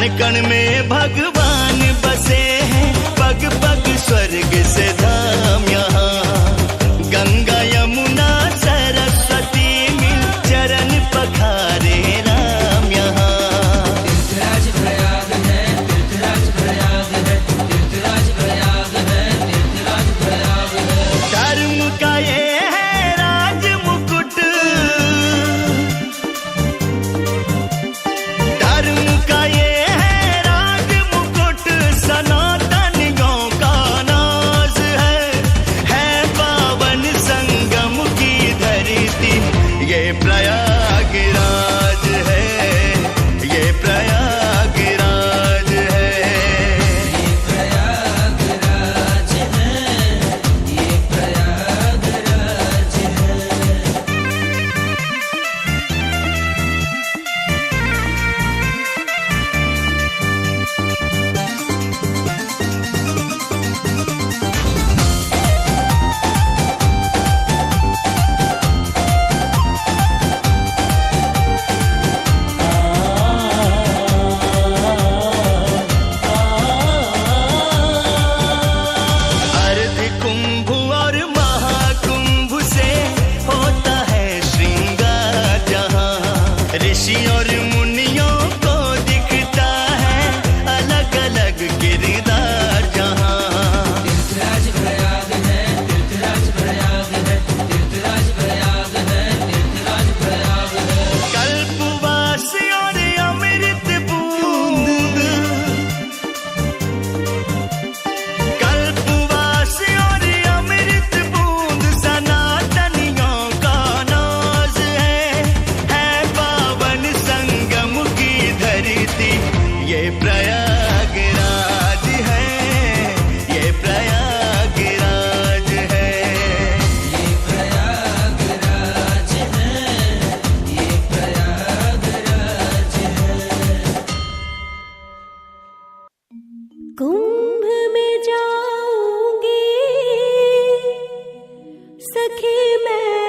कण कण में भगवान बसे हैं, पग पग स्वर्ग से धाम यहाँ। गंगा यमुना सरस्वती मिल चरण पखारे राम यहाँ। तीर्थराज प्रयाग है, तीर्थराज प्रयाग है, तीर्थराज प्रयाग है, तीर्थराज प्रयाग है। धर्म का ये है राज मुकुट, धर्म का ये है राज मुकुट, सनातनियों का नाज है पावन संगम की धरती, ये प्रयागराज है, ये प्रयागराज है। ये प्रयागराज है, ये प्रयागराज है। अर्ध कुंभ और महाकुंभ से होता है श्रृंगार जहाँ। ऋषि और मुनियों को दिखता है अलग अलग किरदार जहाँ। तीर्थराज प्रयाग है, तीर्थराज प्रयाग है, तीर्थराज प्रयाग है, तीर्थराज प्रयाग है। कल्पवास और अमृत बूंद, कल्पवास और अमृत बूंद, सनातनियों का नाज है पावन संगम की धरती, ये प्रयागराज है, ये प्रयागराज है। ये प्रयागराज है, ये प्रयागराज है। कुंभ में जाऊंगी सखी मैं,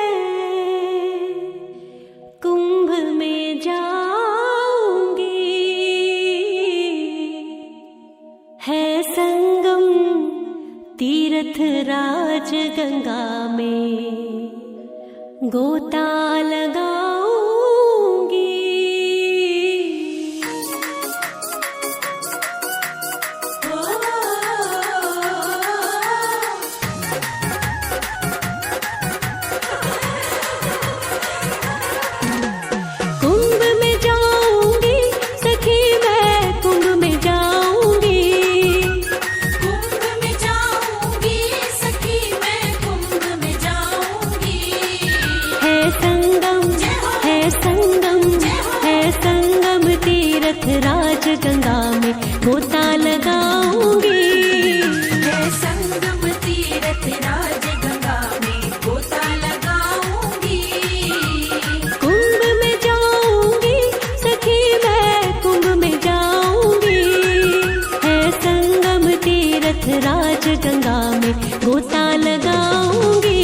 कुंभ में जाऊंगी, है संगम तीर्थ राज गंगा में, गोता लगाऊंगी। कुंभ में जाऊंगी सखी मैं, कुंभ में जाऊंगी, कुंभ में जाऊंगी सखी मैं, कुंभ में जाऊंगी। है संगम, है संगम, है संगम तीर्थ राज गंगा में, गोता लगाऊंगी। है संगम तीर्थ राज गंगा में, गोता लगाऊंगी। कुंभ में जाऊंगी सखी मैं, कुंभ में जाऊंगी, है संगम तीर्थ राज गंगा में, गोता लगाऊंगी।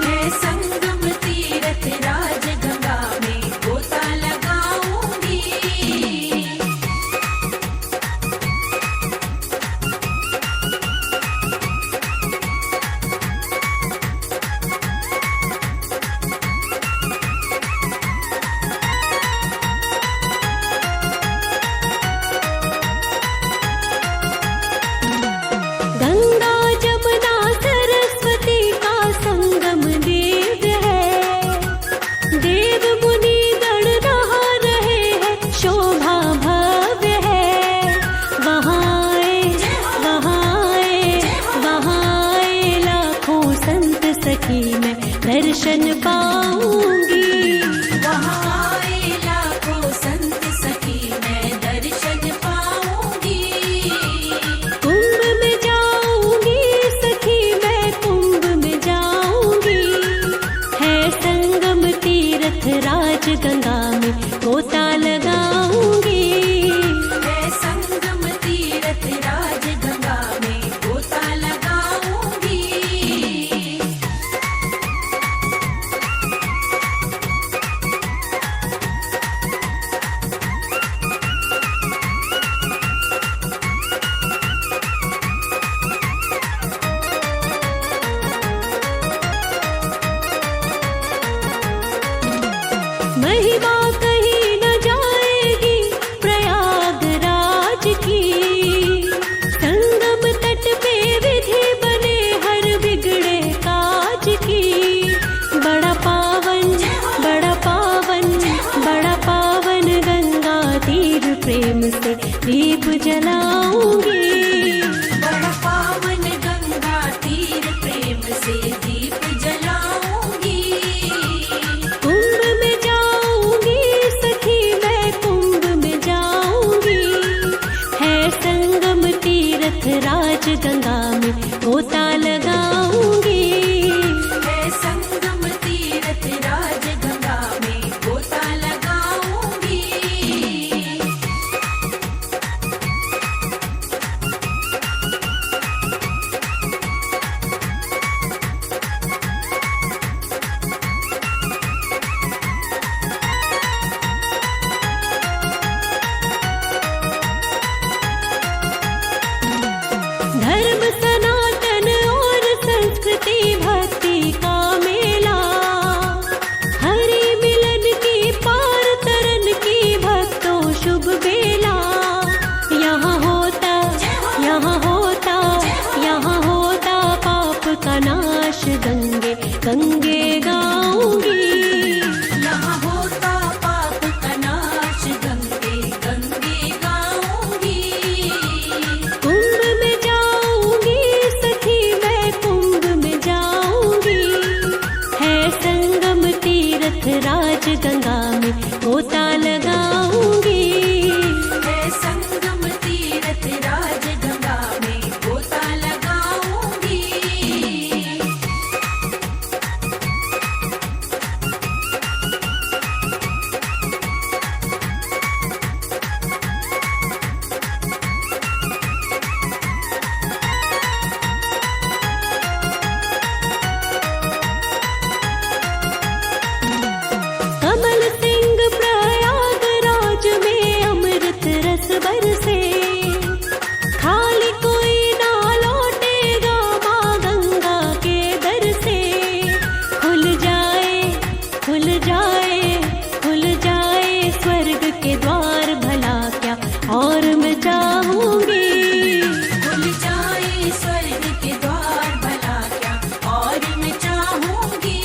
है संगम तीर्थ राज गंगा में, गोता लगाऊंगी। गंगा जमुना सरस्वती का संगम दिव्य है, देव मुनि गण नहा रहे हैं, शोभा भव्य है। वहाँ आए, वहाँ आए, वहाँ आए लाखों संत सखी मैं दर्शन पाऊंगी। वहाँ आए लाखों संत सखी मैं दर्शन पाऊंगी। कुंभ में जाऊंगी सखी मैं, कुंभ में जाऊंगी, है संगम तीर्थ राज गंगा में, गोता लगाऊंगी। है संगम तीर्थ राज गंगा में, गोता लगाऊंगी। राज गंगा में गोता लगाऊंगी। है संगम तीरथ राज गंगा में गोता लगाऊंगी। धर्म सनातन और संस्कृति भक्ति का मेला, हरि मिलन की पार तरन की भक्तों शुभ बेला। यहाँ होता यहाँ होता यहाँ होता पाप का नाश, गंगे गंगे गाऊंगी। यहाँ होता पाप का नाश, गंगे गंगे गाऊंगी। कुंभ में जाऊंगी सखी मैं, कुंभ में जाऊंगी। है संगम तीरथ राज गंगा में गोता लगाऊंगी। है संगम तीरथ राज गंगा में गोता लगाऊंगी। कमल सिंह प्रयागराज में अमृत रस बरसे, खाली कोई ना लौटेगा माँ गंगा के दर से। खुल जाए खुल जाए खुल जाए स्वर्ग के द्वार, भला क्या और मैं चाहूंगी। खुल जाए स्वर्ग के द्वार, भला क्या और मैं चाहूंगी।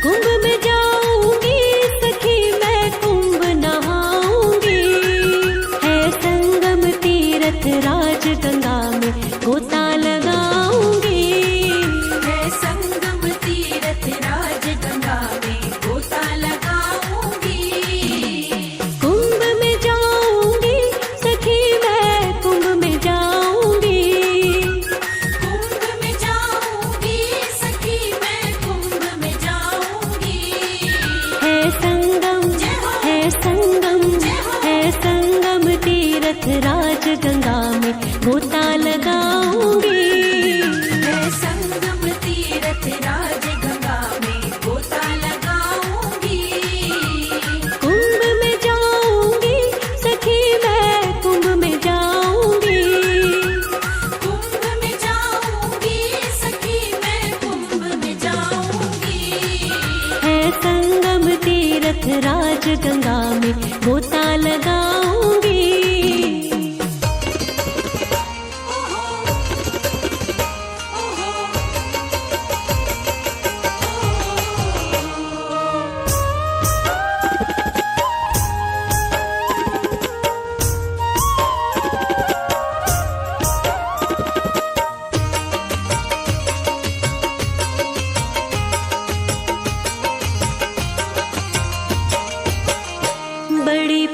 कुंभ में जाऊंगी सखी मैं, कुंभ नहाऊंगी। है संगम तीरथ राज गंगा में गोता लगाऊंगी। है संगम तीरथ राज गंगा में गोता लगाऊंगी। कुंभ में जाऊंगी सखी मैं, कुंभ में जाऊंगी। कुंभ में जाऊंगी सखी मैं, कुंभ में जाऊंगी। है संगम है संगम तीरथ राज गंगा में गोता लगाऊंगी। है संगम तीरथ राज गंगा में गोता लगाऊंगी। कुंभ में जाऊंगी सखी मैं, कुंभ में जाऊंगी। कुंभ में जाऊंगी सखी मैं, कुंभ में जाऊंगी। है संगम तीरथ राज गंगा में गोता लगाऊंगी। बड़ी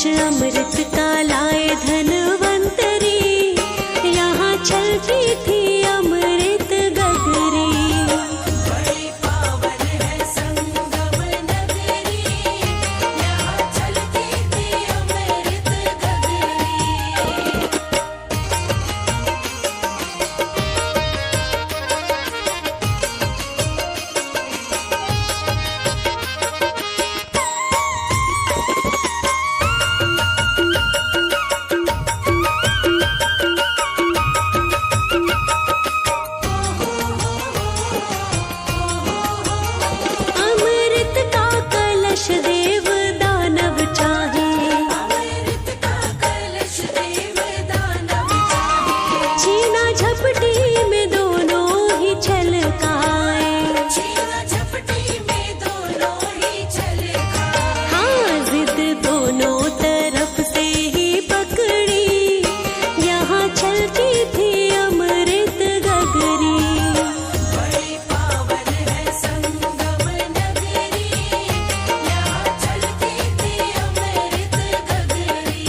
कलश अमृत का लाए धनवंतरी, यहाँ चलती थी अमृत गगरी। बड़ी पावन है संगम नगरी, यहाँ चलती थी अमृत गगरी। अमृत का कलश देव दानव चाहे, अमृत का कलश देव दानव चाहे। छीना झपटी में दोनों ही छलकाए। छीना झपटी में दोनों ही छलकाए। हाँ जिद दोनों तरफ से ही पकड़ी, यहाँ चलती थी अमृत गगरी। बड़ी पावन है संगम नगरी, यहाँ चलती थी अमृत गगरी।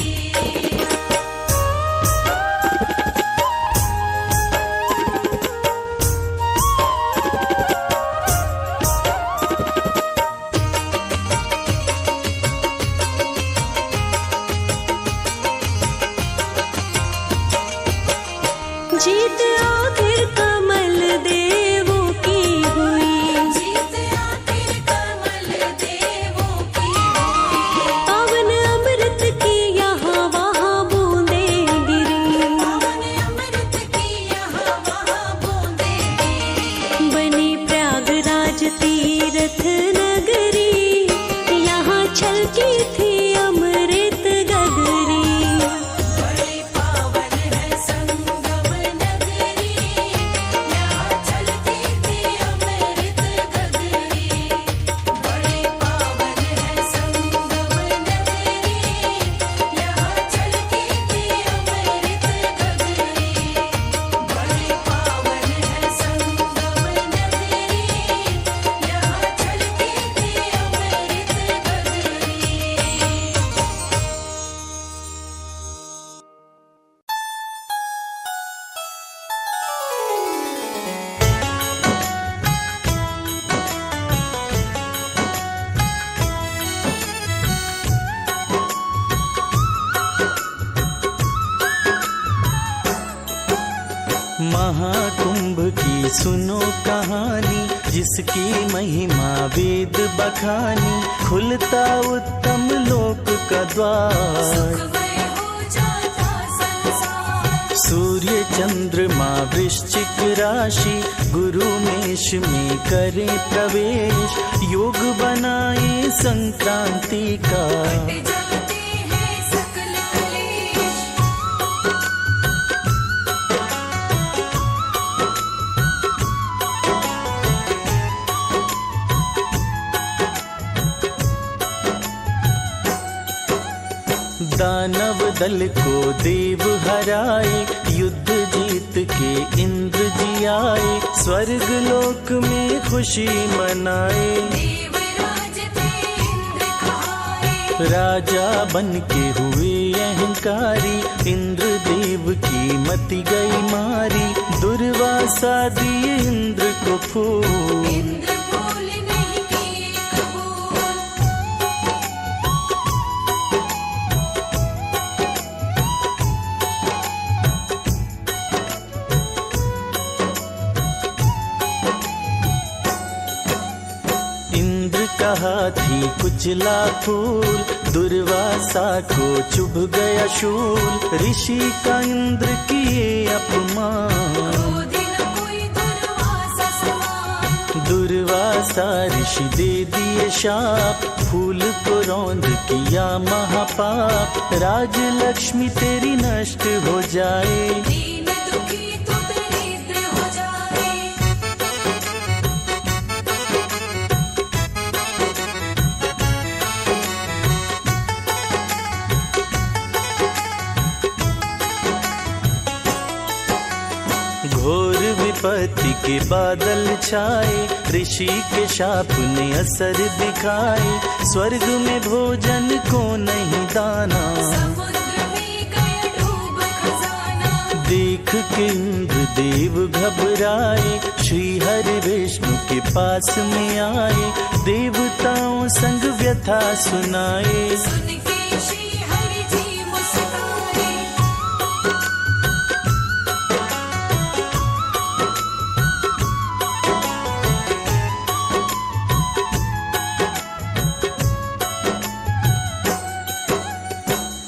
जीत आखिर कमल देवों की हुई, जीत आखिर कमल देवों की हुई। पावन अमृत की यहाँ वहाँ बूंदें गिरी। पावन अमृत की यहाँ वहाँ बूंदें गिरी। बनी प्रयागराज तीर्थ नगरी, यहाँ चलती थी अमृत गगरी। बड़ी पावन है संगम नगरी, यहाँ चलती थी अमृत गगरी। बड़ी पावन है संगम नगरी, यहाँ चलती थी अमृत गगरी। बड़ी पावन है संगम नगरी, यहाँ चलती थी अमृत गगरी। महाकुंभ की सुनो कहानी, जिसकी महिमा वेद बखानी। खुलता उत्तम लोक का द्वार, सुखमय हो जाता संसार। सूर्य चंद्रमा वृश्चिक राशि, गुरु मेष में करे प्रवेश। योग बनाए संक्रांति का, जाते हैं सकल कलेश। दानव दल को देव हराए, युद्ध जीत के इंद्र जी आए। स्वर्ग लोक में खुशी मनाए, देवराज थे इंद्र कहाए। राजा बन के हुए अहंकारी। इंद्र देव की मति गई मारी, दुर्वासा दिए इंद्र को फूल। इंद्र फूल नहीं किए कबूल। इंद्र का हाथी कुचला फूल, दुर्वासा को चुभ गया शूल। ऋषि का इंद्र किए अपमान, दो दिन कोई दुर्वासा समान। दुर्वासा ऋषि दे दिए शाप। फूल को रौंद किया महापाप, राज लक्ष्मी तेरी नष्ट हो जाए। दीन दुखी तो दरिद्र हो जाए। विपत्ति के बादल छाए, ऋषि के शाप ने असर दिखाए, स्वर्ग में भोजन को नहीं दाना, समुद्र में गया डूब खजाना। देख के इंद्र देव घबराए, श्री हरि विष्णु के पास में आए, देवताओं संग व्यथा सुनाए। सुन के श्री हरि जी मुस्काए।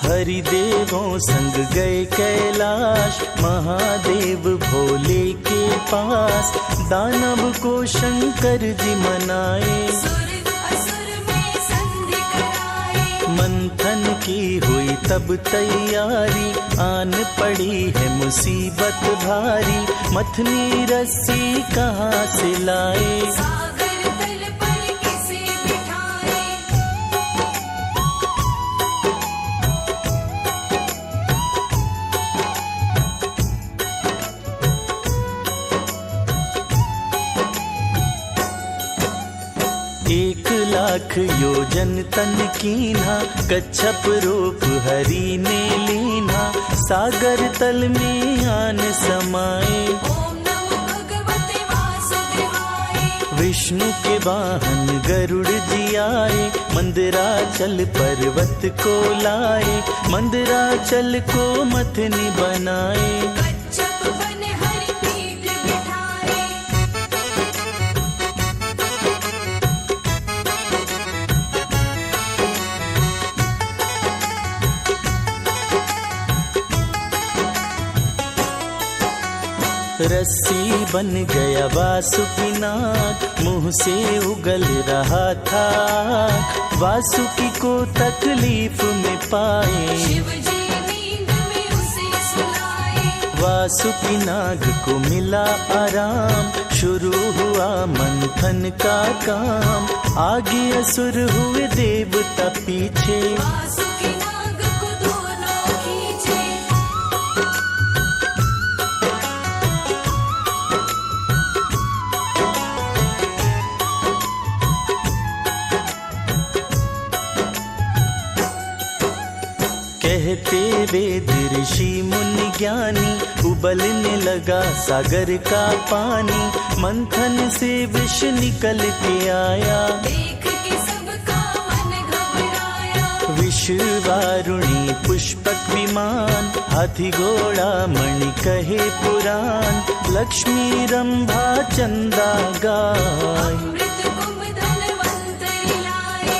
हरिदेवों संग गए कैलाश, महादेव भोले के पास, दानव को शंकर जी मनाए, सुर असुर में संधि कराए। मंथन की हुई तब तैयारी, आन पड़ी है मुसीबत भारी, मथनी रस्सी कहाँ से लाए। सागर तल पर किसे बिठाए। एक लाख योजन तन कीन्हा, कच्छप रूप हरि ने लीन्हा, सागर तल में आन समाए। ओम नमो भगवते वासुदेवाय। विष्णु के वाहन गरुड़ जी आए, मंदराचल पर्वत को लाए, मंदराचल को मथनी बनाए। कच्छप बन हरि पीठ बिठाए। रस्सी बन गया वासुकी नाग, मुंह से उगल रहा था, वासुकी को तकलीफ में पाए, शिव जी नींद में उसे सुलाए। वासुकी नाग को मिला आराम, शुरू हुआ मंथन का काम, आगे असुर हुए देवता पीछे, वासुकी नाग को दोनों खींचे। कहते वेद ऋषि मुनि ज्ञानी, उबलने लगा सागर का पानी, मंथन से विष निकल के आया, देख के सबका मन घबराया। विष वारुणी पुष्पक विमान, हाथी घोड़ा मणि कहे पुराण, लक्ष्मी रंभा चंदा गाय। अमृत कुंभ धनवंतरि लाए।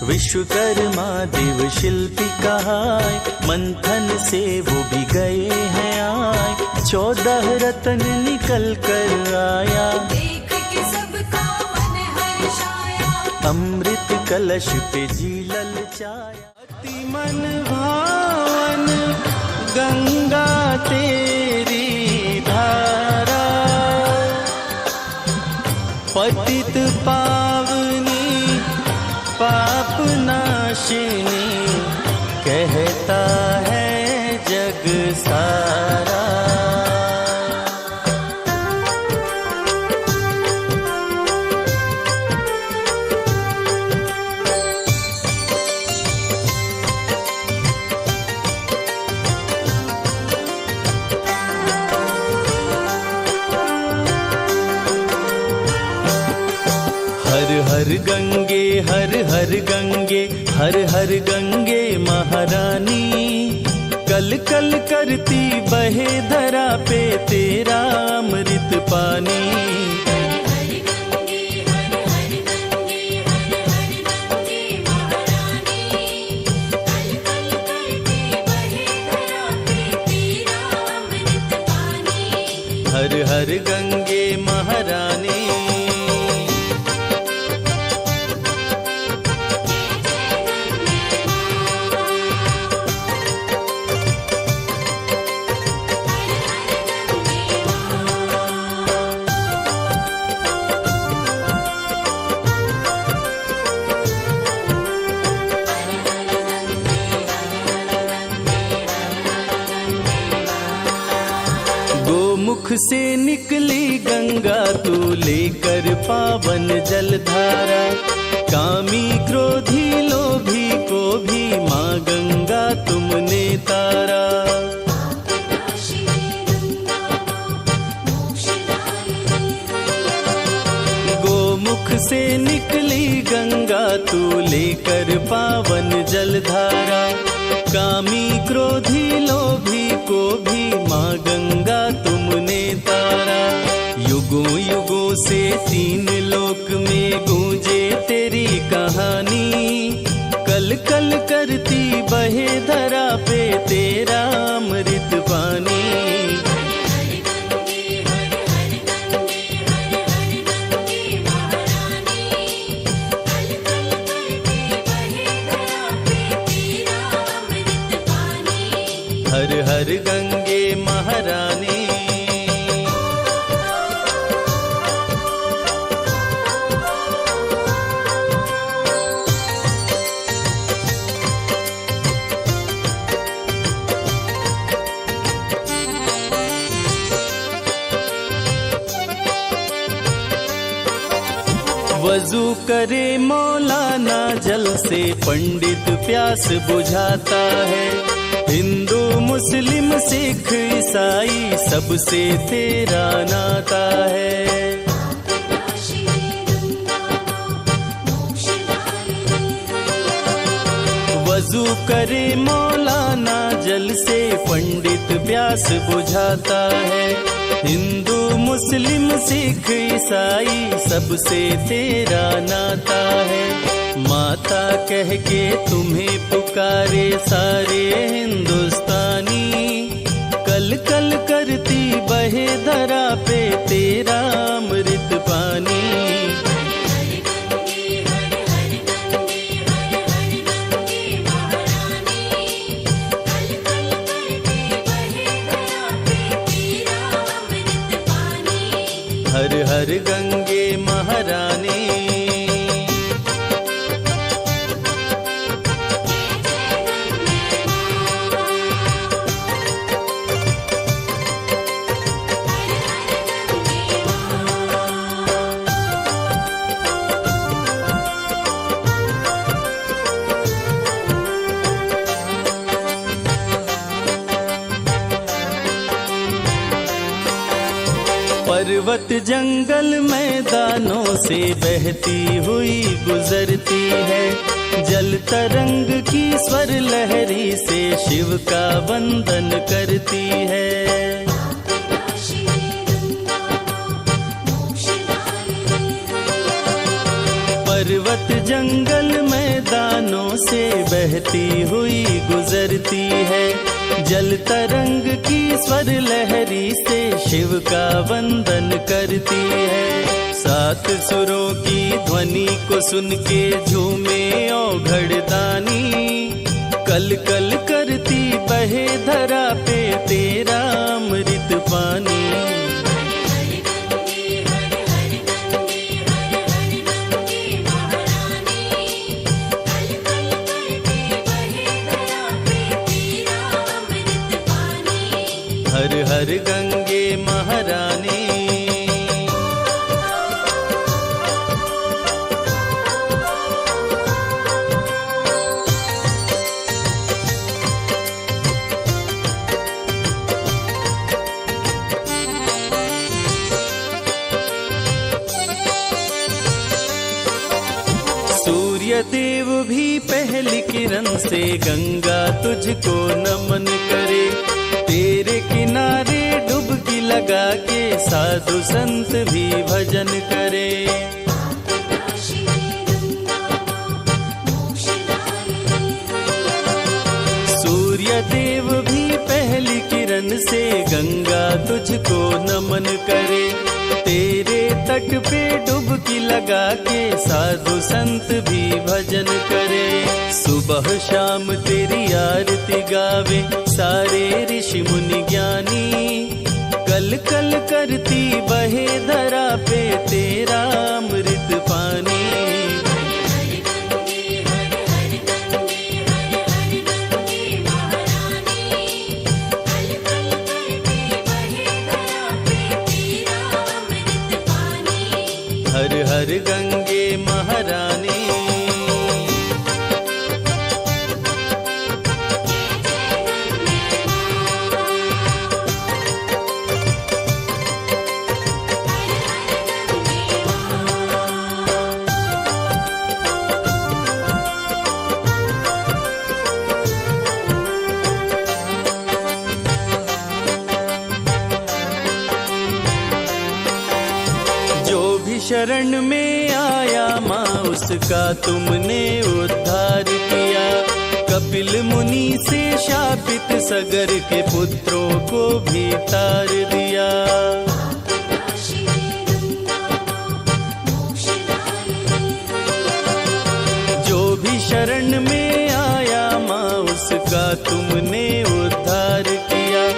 विश्वकर्मा देव शिल्पी कहाय, मंथन से वो भी गए हैं आए, 14 रत्न निकल कर आया, देख के सबका मन हर्षाया। अमृत कलश पे जी ललचाया। अति मन भावन गंगा तेरी धारा, पतित पावनी पाप नाशिनी, कहता है जग सारा। हर गंगे हर हर गंगे, हर हर गंगे महारानी, कल कल करती बहे धरा पे तेरा अमृत पानी। हर गंगे हर हर गंगे, हर हर गंगे महारानी, कल कल करते बहे धरा पे तेरा अमृत पानी। हर हर गंगे महारानी। गोमुख से निकली गंगा तू लेकर पावन जलधारा, कामी क्रोधी लोभी को भी माँ गंगा तुमने तारा। गोमुख से निकली गंगा तू लेकर पावन जलधारा, कामी क्रोधी लोभी को भी माँ गंगा तुमने तारा। युगों युगों से तीन लोक में गूंजे तेरी कहानी, कल कल करती बहे धरा पे तेरा अमृत पानी। हर हर गंगे महारानी। वजू करे मौलाना जल से पंडित प्यास बुझाता है, हिंदू मुस्लिम सिख ईसाई सबसे तेरा नाता है। वजू करे मौलाना जल से पंडित प्यास बुझाता है, हिंदू मुस्लिम सिख ईसाई सबसे तेरा नाता है। माता कह के तुम्हें पुकारे सारे हिंदुस्तानी, कल कल करती बहे धरा पे तेरा अमृत पानी। हर हर गंगे महारानी। पर्वत जंगल मैदानों से बहती हुई गुजरती है, जल तरंग की स्वर लहरी से शिव का वंदन करती है। पर्वत जंगल मैदानों से बहती हुई गुजरती है, जल तरंग की स्वर लहरी से शिव का वंदन करती है। सात सुरों की ध्वनि को सुन के झूमे औघड़ दानी, कल कल करती बहे धरा पे तेरा अमृत पानी। हर हर गंगे महारानी। सूर्य देव भी पहली किरण से गंगा तुझको नमन करे, तेरे किनारे डुबकी लगा के साधु संत भी भजन करे। सूर्य देव भी पहली किरण से गंगा तुझको नमन करे, तेरे तट पे डुबकी लगा के साधु संत भी भजन करे। सुबह शाम तेरी आरती गावे सारे ऋषि मुनि ज्ञानी, कल कल करती बहे धरा पे तेरा अमृत पानी। शरण में आया माँ उसका तुमने उद्धार किया। कपिल मुनि से शापित सगर के पुत्रों को भी तार दिया। जो भी शरण में आया माँ उसका तुमने उद्धार किया।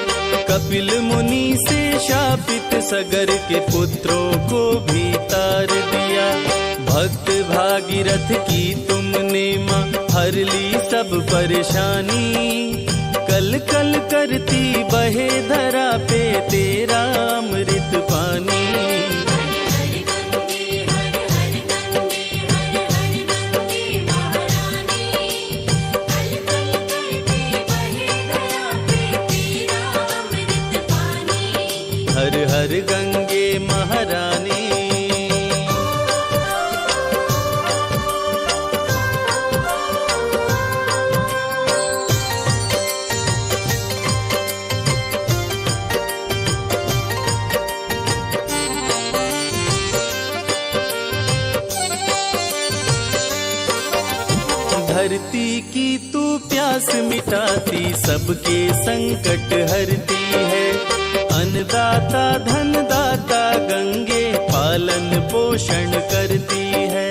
कपिल मुनि से शापित सगर के पुत्रों को भी तार दिया। भक्त भागीरथ की तुमने माँ हर ली सब परेशानी। कल कल करती बहे धरा पे तेरा अमृत पानी। हर हर गंगे महारानी। धरती की तू प्यास मिटाती सबके संकट हरती है। अन्नदाता धनदाता गंगे पालन पोषण करती है।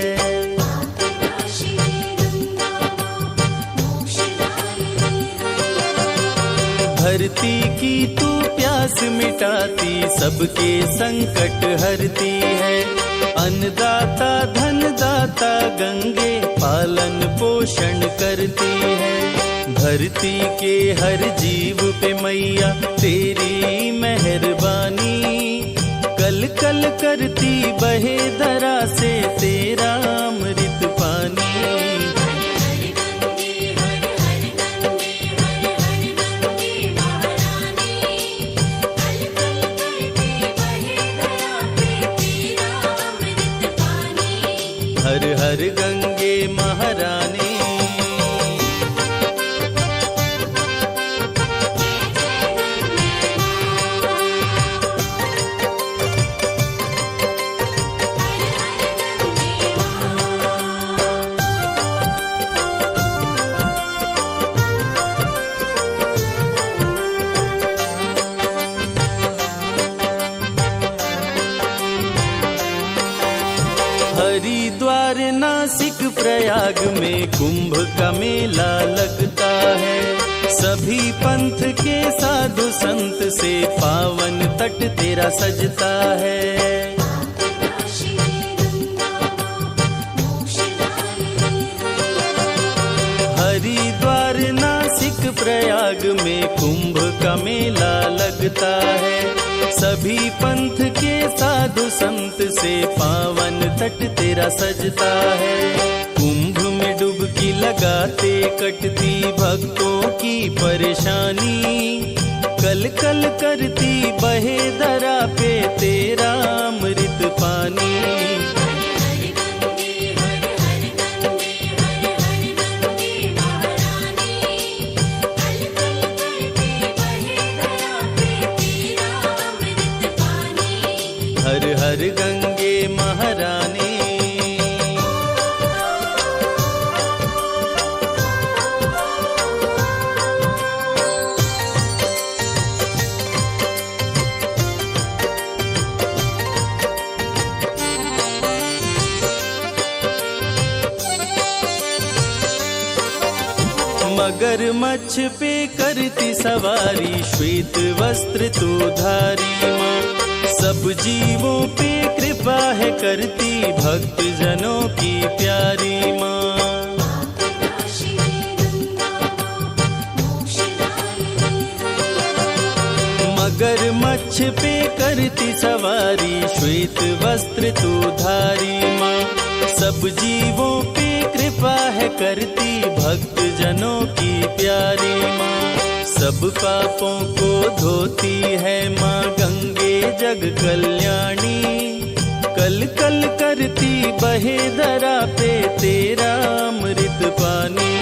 धरती की तू प्यास मिटाती सबके संकट हरती है। अन्नदाता धनदाता गंगे पालन पोषण करती है। धरती के हर जीव पे मैया तेरी मेहरबानी। कल कल करती बहे धरा से तेरा अमृत पानी। हर हर गंगे महारानी। हरिद्वार नासिक प्रयाग में कुंभ का मेला लगता है। सभी पंथ के साधु संत से पावन तट तेरा सजता है। हरिद्वार नासिक प्रयाग में कुंभ का मेला लगता है। सभी पंथ के साधु संत से पावन तट तेरा सजता है। कुंभ में डुबकी लगाते कटती भक्तों की परेशानी। कल कल करती बहे धरा पे तेरा अमृत पानी। हर हर गंगे महारानी। मगरमच्छ पे करती सवारी श्वेत वस्त्र तू धारी माँ। सब जीवों पे कृपा है करती भक्त जनों की प्यारी माँ। मगरमच्छ पे करती सवारी श्वेत वस्त्र तू धारी माँ। सब जीवों पे कृपा है करती भक्त जनों की प्यारी माँ। सब पापों को धोती है माँ गंगे जग कल्याणी। कल कल करती बहे धरा पे तेरा अमृत पानी।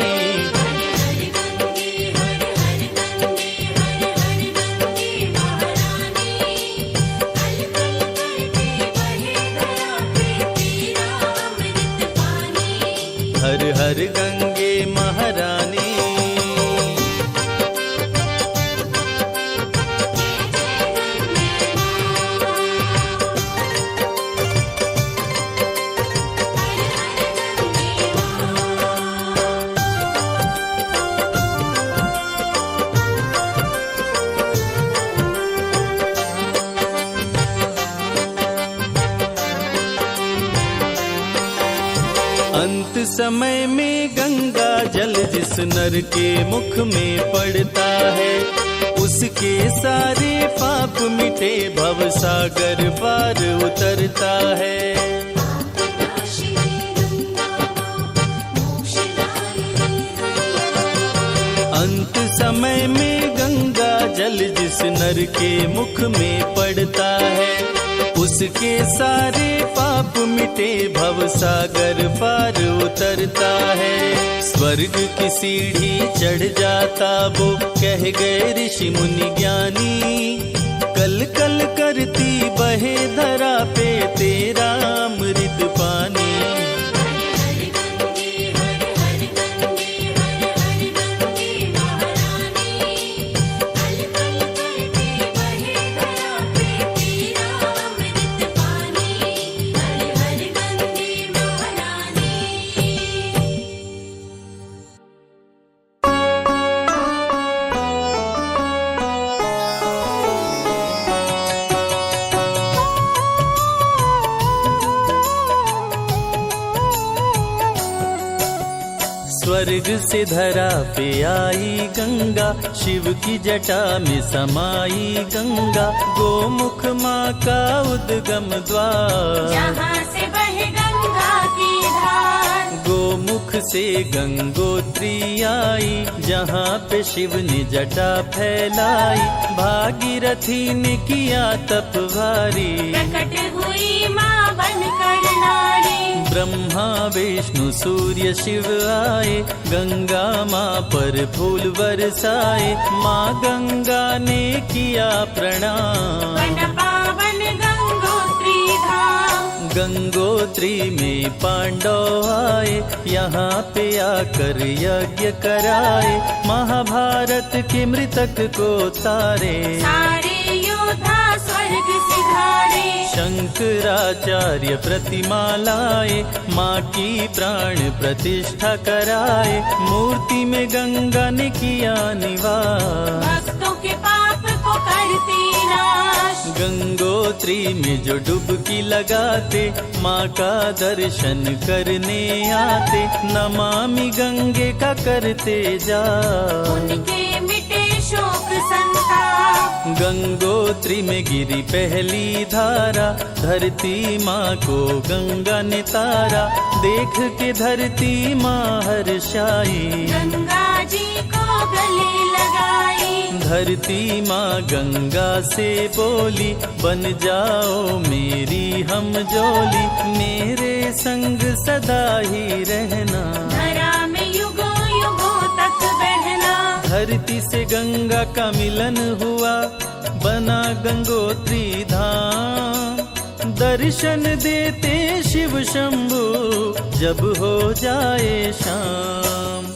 समय में गंगा जल जिस नर के मुख में पड़ता है, उसके सारे पाप मिटे, भव सागर पार उतरता है। अंत समय में गंगा जल जिस नर के मुख में पड़ता है, उसके सारे पाप मिटे, भव सागर पार उतरता है। स्वर्ग की सीढ़ी चढ़ जाता वो, कह गए ऋषि मुनि ज्ञानी, कल कल करती बहे धरा पे तेरा अमृत पानी। स्वर्ग से धरा पे आई गंगा, शिव की जटा में समाई गंगा, गोमुख माँ का उद्गम द्वार, जहाँ से बहे गंगा की धार। गोमुख से गंगोत्री आई, जहाँ पे शिव ने जटा फैलाई, भागीरथी ने किया तप भारी, प्रकट हुई माँ बनकर नारी। ब्रह्मा विष्णु सूर्य शिव आए, गंगा माँ पर फूल बरसाए, माँ गंगा ने किया प्रणाम, वन पावन गंगोत्री धाम। गंगोत्री में पांडव आए, यहाँ पे आकर यज्ञ कराए, महाभारत के मृतक को तारे, सारे योद्धा स्वर्ग सिधारे। शंकराचार्य प्रतिमा लाए, माँ की प्राण प्रतिष्ठा कराए, मूर्ति में गंगा ने किया निवास, भक्तों के पाप को करती नाश। गंगोत्री में जो डुबकी लगाते, माँ का दर्शन करने आते, नमामि गंगे का करते जा, उनके मिटे शोक संताप। गंगोत्री में गिरी पहली धारा, धरती माँ को गंगा ने तारा, देख के धरती माँ हर्षाई, गंगा जी को गले लगाई। धरती माँ गंगा से बोली, बन जाओ मेरी हम जोली, मेरे संग सदा ही रहना, धरा में युगों युगों तक बहना। धरती से गंगा का मिलन हुआ, बना गंगोत्री धाम, दर्शन देते शिव शंभु जब हो जाए शाम।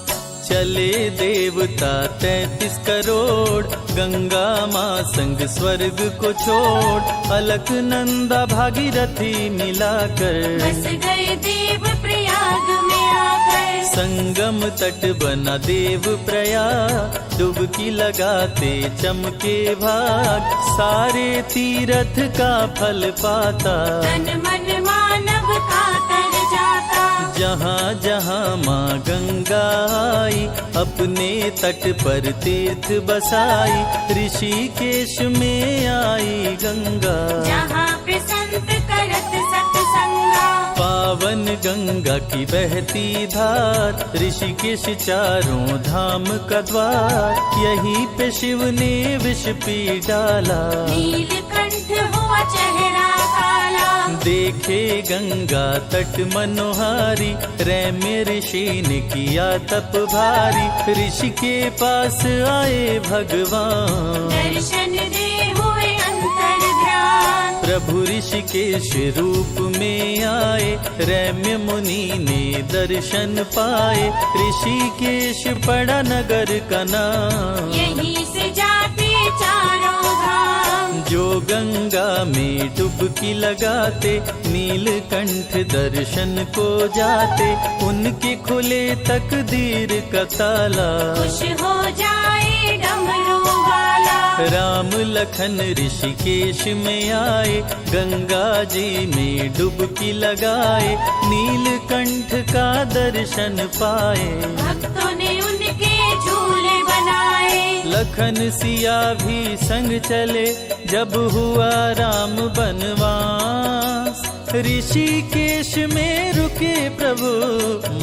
चले देवता 33 करोड़, गंगा माँ संग स्वर्ग को छोड़, अलकनंदा भागीरथी मिलाकर, बस गए देव प्रयाग में आकर। संगम तट बना देव प्रयाग, डुबकी लगाते चमके भाग, सारे तीर्थ का फल पाता, तन मन मानव का तर जाता। जहाँ जहाँ माँ गंगा आई, अपने तट पर तीर्थ बसाई, ऋषिकेश में आई गंगा, जहाँ पे संत करत सत्संगा। पावन गंगा की बहती धार, ऋषिकेश चारों धाम का द्वार, यहीं पे शिव ने विष पी डाला, नीलकंठ हुआ चेहरा काला। देखे गंगा तट मनोहारी, रैम्य ऋषि ने किया तप भारी, ऋषि के पास आए भगवान, दर्शन दे हुए अंतर ध्यान। प्रभु ऋषिकेश रूप में आए, रैम्य मुनि ने दर्शन पाए, ऋषिकेश पड़ा नगर का नाम, यहीं से जाते चारों धाम। जो गंगा में डुबकी लगाते, नीलकंठ दर्शन को जाते, उनके खुले तकदीर का ताला, खुश हो जाए डमरू वाला। राम लखन ऋषिकेश में आए, गंगा जी में डुबकी लगाए, नीलकंठ का दर्शन पाए। भक्तों ने उनके झूले बनाए। लखन सिया भी संग चले, जब हुआ राम बनवास। ऋषिकेश में रुके प्रभु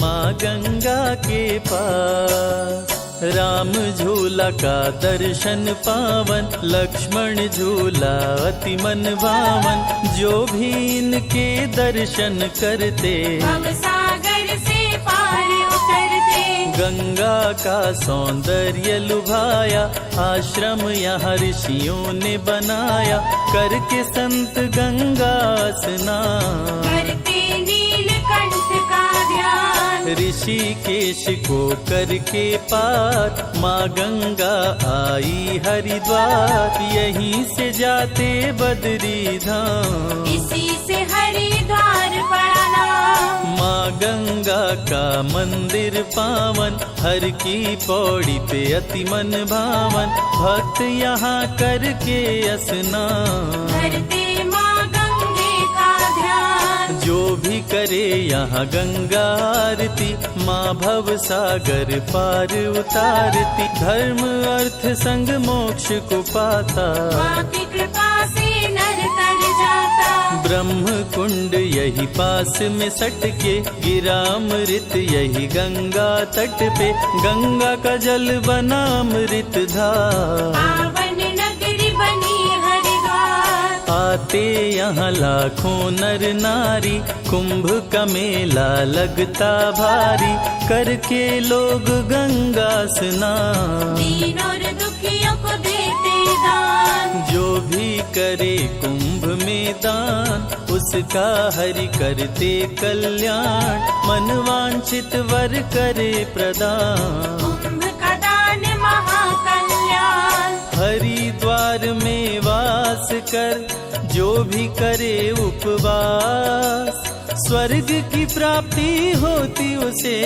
माँ गंगा के पास। राम झूला का दर्शन पावन, लक्ष्मण झूला अति मन भावन। जो भी इनके दर्शन करते, भवसागर से पार उतरते। गंगा का सौंदर्य लुभाया, आश्रम यहाँ ऋषियों ने बनाया। करके संत गंगा स्नान, करते नीलकंठ का ध्यान। ऋषिकेश को करके पार, माँ गंगा आई हरिद्वार। यहीं से जाते बद्री धाम, इसी से हरिद्वार पड़ा नाम। माँ गंगा का मंदिर पावन, हर की पौड़ी पे अति मन भावन। भक्त यहाँ करके स्नान, करते माँ गंगे का ध्यान। जो भी करे यहाँ गंगा आरती, माँ भव सागर पार उतारती। धर्म अर्थ संग मोक्ष को पाता, माँ की कृपा से नर तर जाता। ब्रह्म कुंड यही पास में सटके, गिरामृत यही गंगा तट पे। गंगा का जल बना अमृत धार, पावन नगरी बनी हरिद्वार। आते यहाँ लाखों नर नारी, कुंभ का मेला लगता भारी। करके लोग गंगा स्नान, दीन और दुखियों को देते दान। जो भी करे कुंभ में दान, उसका हरि करते कल्याण। मनवांछित वर करे प्रदान, कुंभ का दान महाकल्याण। हरिद्वार में वास कर, जो भी करे उपवास। स्वर्ग की प्राप्ति होती उसे,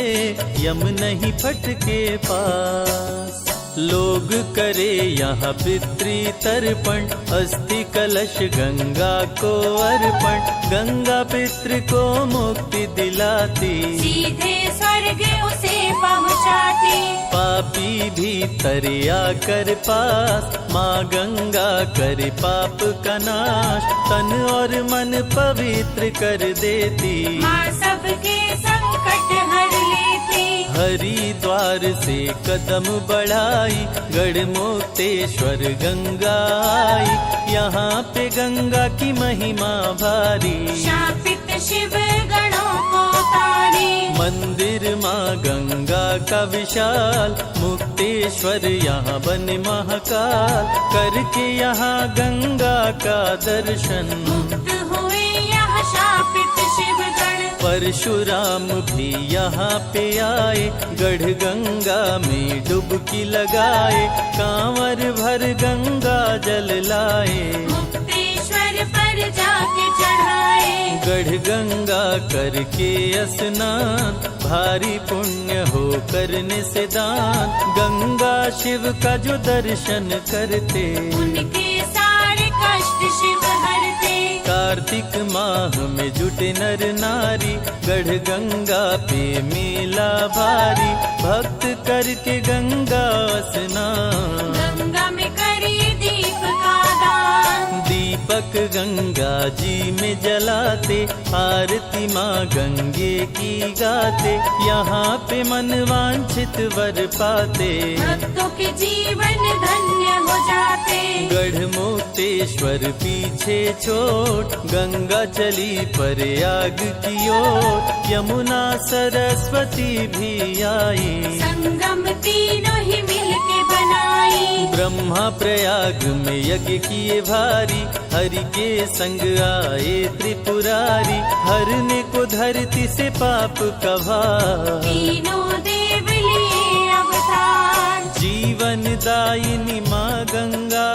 यम नहीं फटके पास। लोग करे यहाँ पितृ तर्पण, अस्थि कलश गंगा को अर्पण। गंगा पितृ को मुक्ति दिलाती, सीधे स्वर्ग उसे पहुँचाती। पापी भी तरे आकर पास, माँ गंगा करे पाप का नाश। तन और मन पवित्र कर देती, माँ सबके संकट हर लेती। हरिद्वार से कदम बढ़ाई, गढ़मुक्तेश्वर गंगा आई। यहाँ पे गंगा की महिमा भारी, शापित शिव गणों को तारी। मंदिर माँ गंगा का विशाल, मुक्तेश्वर यहाँ बने महाकाल। करके यहाँ गंगा का दर्शन, मुक्त हुए यहाँ शापित शिव गण। परशुराम भी यहाँ पे आए, गढ़ गंगा में डुबकी लगाए। कांवर भर गंगा जल लाए, मुक्तेश्वर पर जाके चढ़ाए। गढ़ गंगा करके स्नान, भारी पुण्य हो करने से दान। गंगा शिव का जो दर्शन करते, उनके सारे कष्ट शिव हरते। कार्तिक माह में जुटे नर नारी, गढ़ गंगा पे मेला भारी। भक्त करके गंगा स्नान, गंगा में करिए दीप का दान। दीपक गंगा जी में जलाते, आरती माँ गंगे की गाते। यहाँ पे मन वांछित वर पाते, भक्तों के जीवन धन्य हो जाते। गढ़मुक्तेश्वर पीछे छोड़, गंगा चली प्रयाग की ओर। यमुना सरस्वती भी आई, संगम तीनों ही मिलके बनाई। ब्रह्मा प्रयाग में यज्ञ किए भारी। हरि के संग आए त्रिपुरारी, हरने को धरती से पाप का भार। तीनों देव लिए अवतार। जीवन दायिनी माँ गंगा,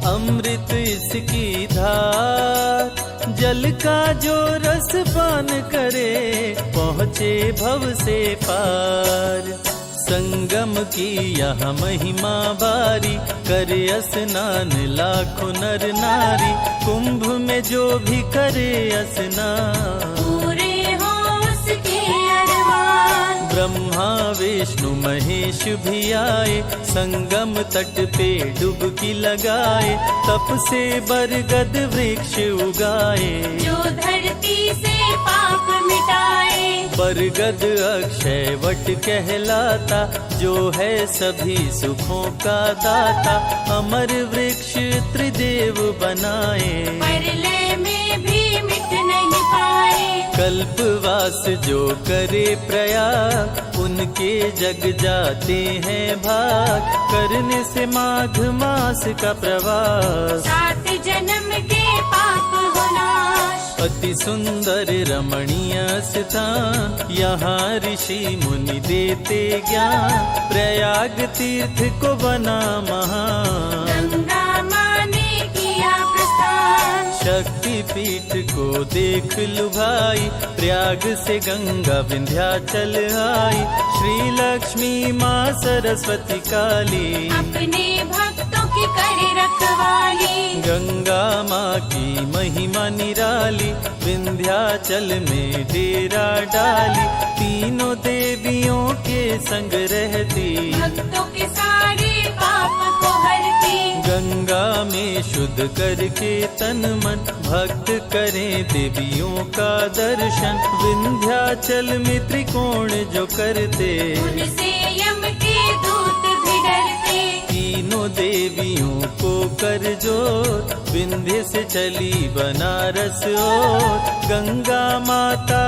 अमृत इसकी धार। जल का जो रस पान करे, पहुँचे भव से पार। संगम की यह महिमा भारी, करे स्नान लाखों नर नारी। कुंभ में जो भी करे स्नान, पूरे हो उसके अरमान। ब्रह्मा विष्णु महेश भी आए, संगम तट पे डुबकी लगाए। तप से बरगद वृक्ष उगाए, जो धरती से पाप मिटाए। बरगद अक्षय वट कहलाता, जो है सभी सुखों का दाता। अमर वृक्ष त्रिदेव बनाए, परलय में भी मिट नहीं पाए। कल्पवास जो करे प्रयाग, उनके जग जाते हैं भाग। करने से माघ मास का प्रवास, 7 जन्म के पाप हो नाश। अति सुंदर रमणीय स्थान, यहाँ ऋषि मुनि देते ज्ञान। प्रयाग तीर्थ को बना महान, गंगा माँ ने किया प्रस्थान। शक्ति पीठ को देख लुभाई, प्रयाग से गंगा विंध्याचल आई। श्री लक्ष्मी माँ सरस्वती काली, अपने भक्तों की करे रखवाली। गंगा माँ की महिमा निराली, विंध्याचल में डेरा डाली। तीनों देवियों के संग रहती, भक्तों के सारे पाप को हरती। गंगा में शुद्ध करके तन मन, भक्त करें देवियों का दर्शन। विंध्याचल में त्रिकोण जो करते, उनसे यम के दूत भी डरते। तीनों देवियों को कर जोर, विंध्य से चली बनारस ओर। गंगा माता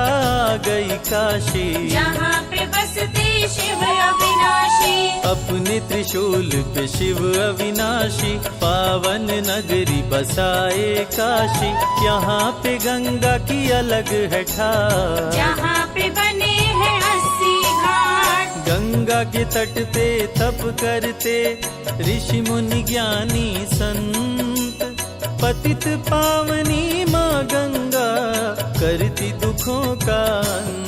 गई काशी, जहाँ पे बसते शिव अविनाशी। अपने त्रिशूल पे शिव अविनाशी, पावन नगरी बसाए काशी। यहाँ पे गंगा की अलग है ठार, जहाँ पे बने हैं 80 घाट। गंगा के तट पे तप करते ऋषि मुनि ज्ञानी संत। पतित पावनी माँ गंगा, करती दुखों का अंत।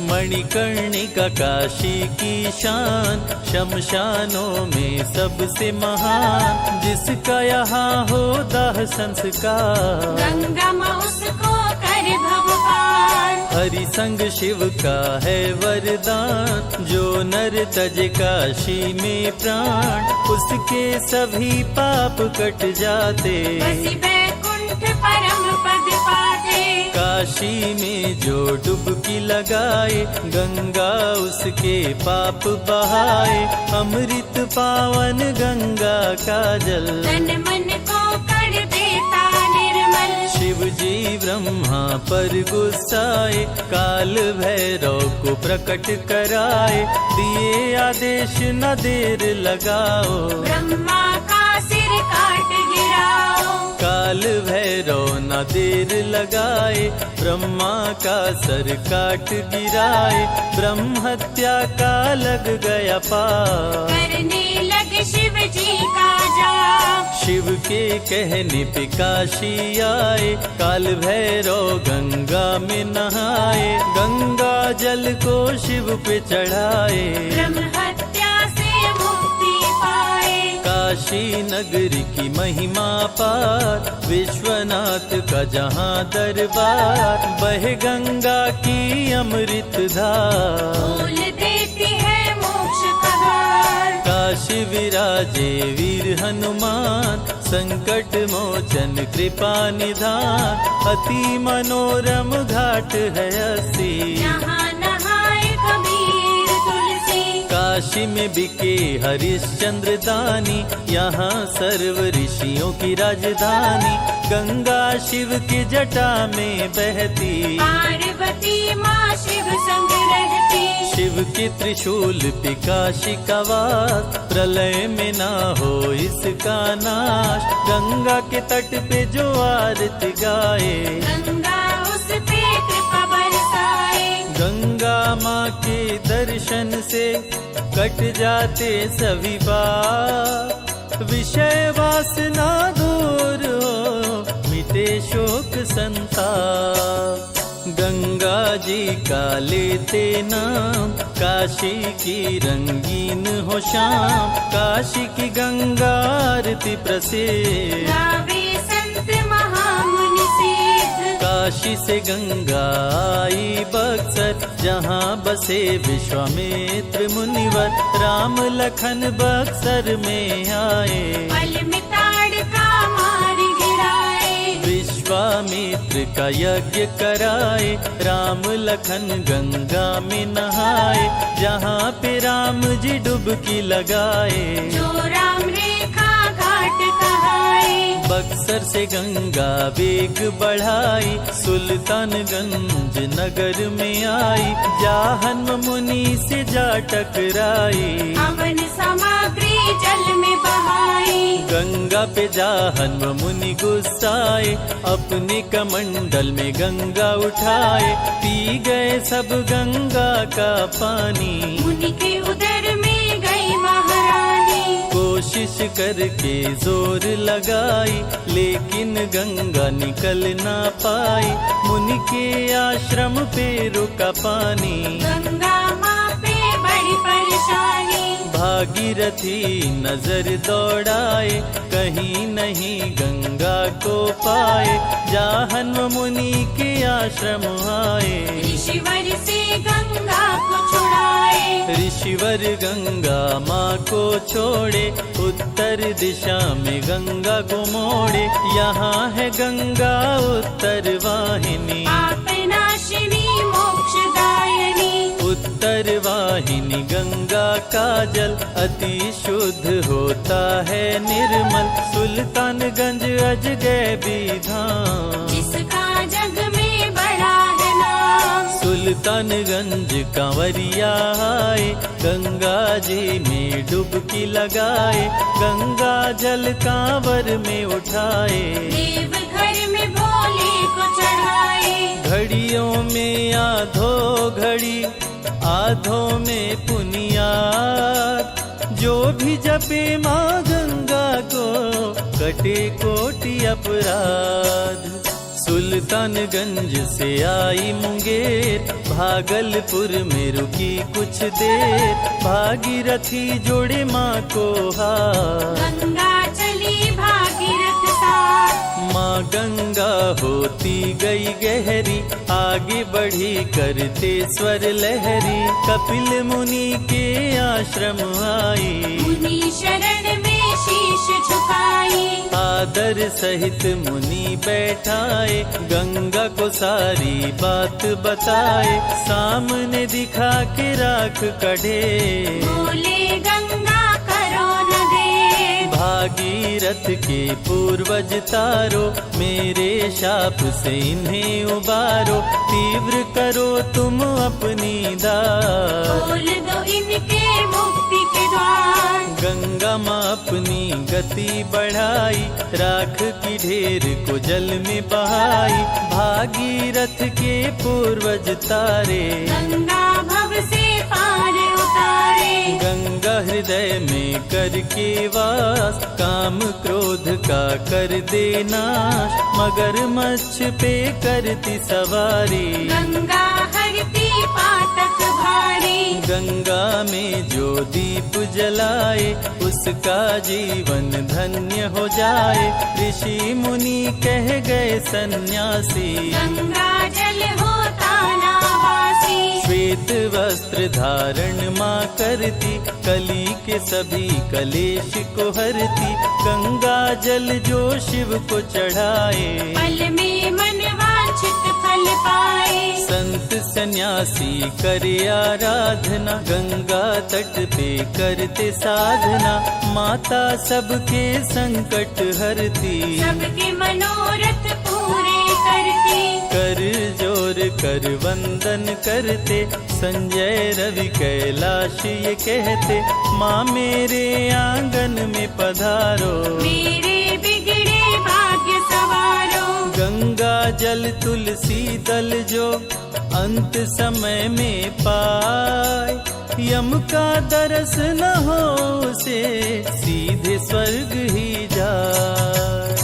मणिकर्णिका काशी की शान, शमशानों में सबसे महान। जिसका यहाँ हो दाह संस्कार, गंगा माँ उसको करे भगवान। हरि संग शिव का है वरदान, जो नर तज काशी में प्राण। उसके सभी पाप कट जाते, बसी बैकुंठ परम पद पाते। काशी में जो डुबकी लगाए, गंगा उसके पाप बहाए। अमृत पावन गंगा का जल, तन मन को कर देता निर्मल। शिव जी ब्रह्मा पर गुस्साए, काल भैरव को प्रकट कराए। दिए आदेश न देर लगाओ, ब्रह्मा का सिर काट गिराओ। काल भैरव न देर लगाए, ब्रह्मा का सर काट गिराए। ब्रह्म हत्या का लग गया पाप, करने लगे शिव जी का जाप। शिव के कहने पे काशी आए, काल भैरव गंगा में नहाए। गंगा जल को शिव पे चढ़ाए, ब्रह्म हत्या से मुक्ति पाए। काशी नगरी की महिमा पार, विश्वनाथ का जहाँ दरबार। बहे गंगा की अमृत धार, फूल देती है मोक्ष का द्वार। काशी विराजे वीर हनुमान, संकट मोचन कृपा निधान। अति मनोरम घाट है असी, यहाँ नहाए कबीर तुलसी। काशी में बिके हरिश्चंद्र दानी, यहाँ सर्व ऋषियों की राजधानी। गंगा शिव की जटा में बहती, पार्वती माँ शिव संग रहती। शिव के त्रिशूल पे काशी का वास, प्रलय में ना हो इसका नाश। गंगा के तट पे जो आरती गाए, गंगा उस पे कृपा बरसाए। गंगा माँ के दर्शन से कट जाते सभी पाप। विषय वासना दूर हो, मिटे शोक संताप। गंगा जी का लेते नाम, काशी की रंगीन हो शाम, काशी की गंगा आरती प्रसिद्ध, गावे संत महामुनि सिद्ध। काशी से गंगा आई बक्सर, जहाँ बसे विश्वामित्र मुनिवर, राम लखन बक्सर में आए, पल में ताड़का मार गिराए, विश्वामित्र का यज्ञ कराए, राम लखन गंगा में नहाए, जहाँ पे राम जी डुबकी लगाए, जो राम रेखा घाट कहाए, बक्सर से गंगा वेग बढ़ाई, सुल्तानगंज नगर में आई, जाहन्म मुनि से जा टकराई, हवन सामग्री जल में बहाई, गंगा पे जाहन्म मुनि गुस्साए, अपने कमंडल में गंगा उठाए, पी गए सब गंगा का पानी, मुनि के उदर में गई महारानी, कोशिश करके जोर लगाई, लेकिन गंगा निकल ना पाई, मुनि के आश्रम पे रुका पानी, गंगा माँ पे बड़ी परेशानी, भागीरथी नजर दौड़ाए, कहीं नहीं गंगा को पाए, जाहन्म मुनि के आश्रम आए, ऋषिवर से गंगा को छुड़ाए, ऋषिवर गंगा माँ को छोड़े, उत्तर दिशा में गंगा को मोड़े, यहाँ है गंगा उत्तर वाहिनी, पाप नाशिनी मोक्षदायिनी, उत्तर वाहिनी गंगा का जल अति शुद्ध होता है निर्मल, सुल्तानगंज अजगैबी धाम, जिसका जग में बड़ा है नाम, सुल्तानगंज कांवरिया आए, गंगा जी में डुबकी लगाए, गंगा जल कांवर में उठाए, देव घर में भोले को चढ़ाए, घड़ियों में आधो घड़ी, आधों में पुनियाद, जो भी जपे माँ गंगा को, कटे कोटि अपराध, सुल्तानगंज से आई मुंगेर, भागलपुर में रुकी कुछ देर, भागीरथी जोड़े माँ को हाथ, गंगा चली भागीरथ साथ, माँ गंगा होती गई गहरी, आगे बढ़ी करते स्वर लहरी, कपिल मुनि के आश्रम आई, मुनि शरण में शीश झुकाई, आदर सहित मुनि बैठाए, गंगा को सारी बात बताए, सामने दिखा के राख कढ़े, बोले गंगा करो न दे, भागीरथ के पूर्वज तारो, मेरे शाप से इन्हें उबारो, तीव्र करो तुम अपनी दात, खोल दो इनके मुक्ति के द्वार, गंगा माँ अपनी गति बढ़ाई, राख की ढेर को जल में बहाई, भागीरथ के पूर्वज तारे, गंगा भव से पार उतारे, गंगा हृदय में करके वास, काम क्रोध का कर दे नाश, मगरमच्छ पे करती सवारी, गंगा हरती पातक भारी, गंगा में जो दीप जलाए, उसका जीवन धन्य हो जाए, ऋषि मुनि कह गए सन्यासी, गंगा जल होता नावासी, श्वेत वस्त्र धारण माँ करती, कली के सभी कलेश को हरती, गंगा जल जो शिव को चढ़ाए, पल में मन वांछित फल पाए, संत सन्यासी करे आराधना, गंगा तट पे करते साधना, माता सबके संकट हरती, सबके मनोरथ पूरे करती, कर जोर कर वंदन करते, संजय रवि कैलाश ये कहते, माँ मेरे आंगन में पधारो, मेरे बिगड़े भाग्य सवारो, गंगा जल तुलसी दल जो अंत समय में पाए, यम का दरस न हो उसे, सीधे स्वर्ग ही जाए।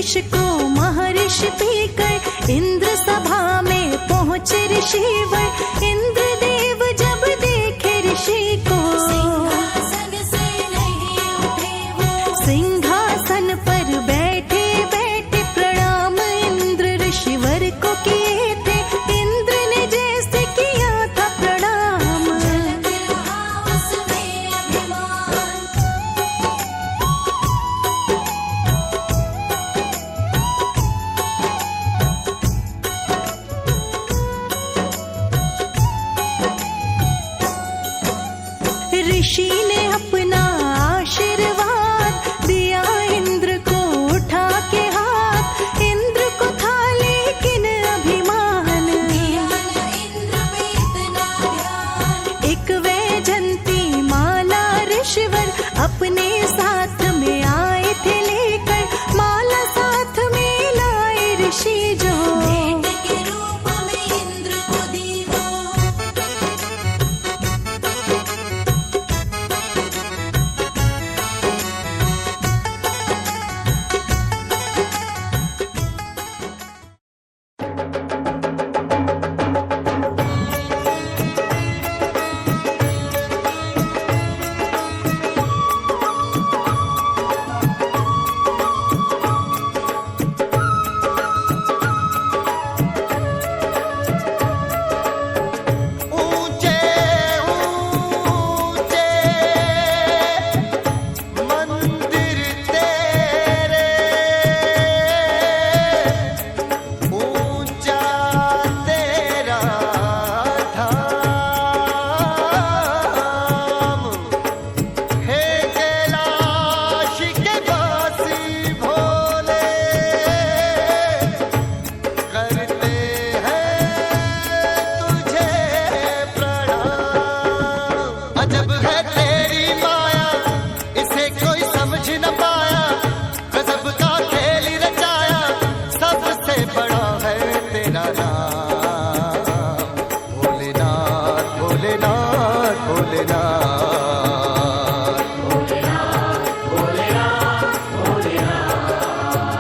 विष को महर्षि पीकर इंद्र सभा में पहुँचे ऋषिवर। इंद्रदेव जब देखे ऋषि को सिंहासन से नहीं उठे वो, सिंहासन पर बैठे बैठे प्रणाम इंद्र ऋषिवर को किए थे। इंद्र ने जैसे किया था प्रणाम, झलक रहा उसमें अभिमान। ऋषि ने अपना आशीर्वाद दिया इंद्र को उठा के हाथ। इंद्र को था लेकिन अभिमान, दिया न इंद्र पे इतना ध्यान। एक वैजंती माला ऋषिवर अपने साथ में आए थे लेकर। माला साथ में लाए ऋषि जो भेंट के रूप में इंद्र को दी वो। ऊंचे ऊंचे मंदिर तेरे, ऊंचा तेरा धाम। हे कैलाश के वासी भोले, करते हैं तुझे प्रणाम। अजब है तेरी माया, इसे कोई समझ न पाया। गजब का खेल रचाया, सबसे बड़ा है तेरा नाम। भोलेनाथ भोलेनाथ भोलेनाथ।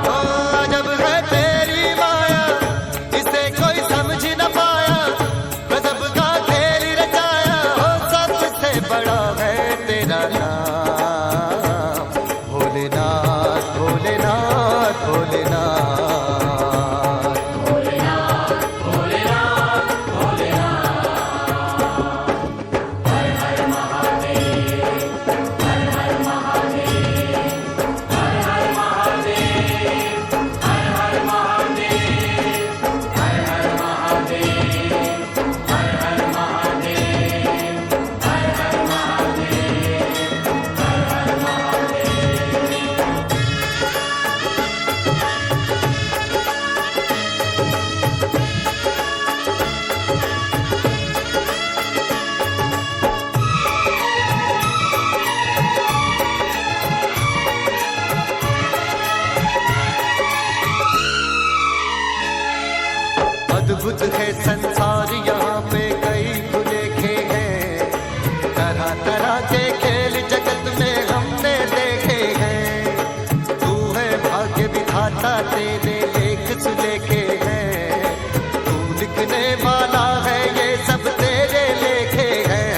ओ अजब है तेरी माया, इसे कोई समझ न पाया। गजब का खेल रचाया, हो सबसे बड़ा है तेरा नाम। भोलेनाथ भोलेनाथ भोलेनाथ। अद्भुत है संसार, यहाँ पे कई खुलेखे हैं। तरह तरह के खेल जगत में हमने देखे हैं। तू है भाग्य विधाता, तेरे लेख सुलेखे हैं। तू लिखने वाला है, ये सब तेरे लेखे हैं।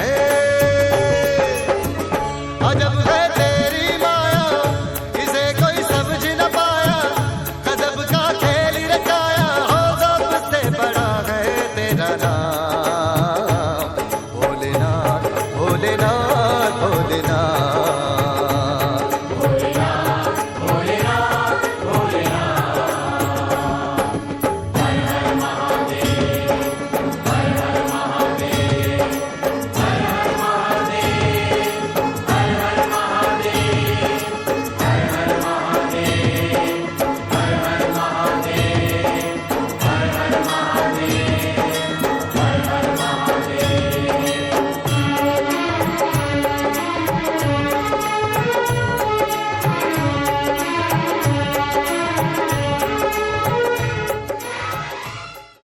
अजब है तेरी माया, इसे कोई समझ न पाया। गजब का खेल रचाया, हो सबसे बड़ा है तेरा नाम। भोलेनाथ भोलेनाथ भोलेनाथ।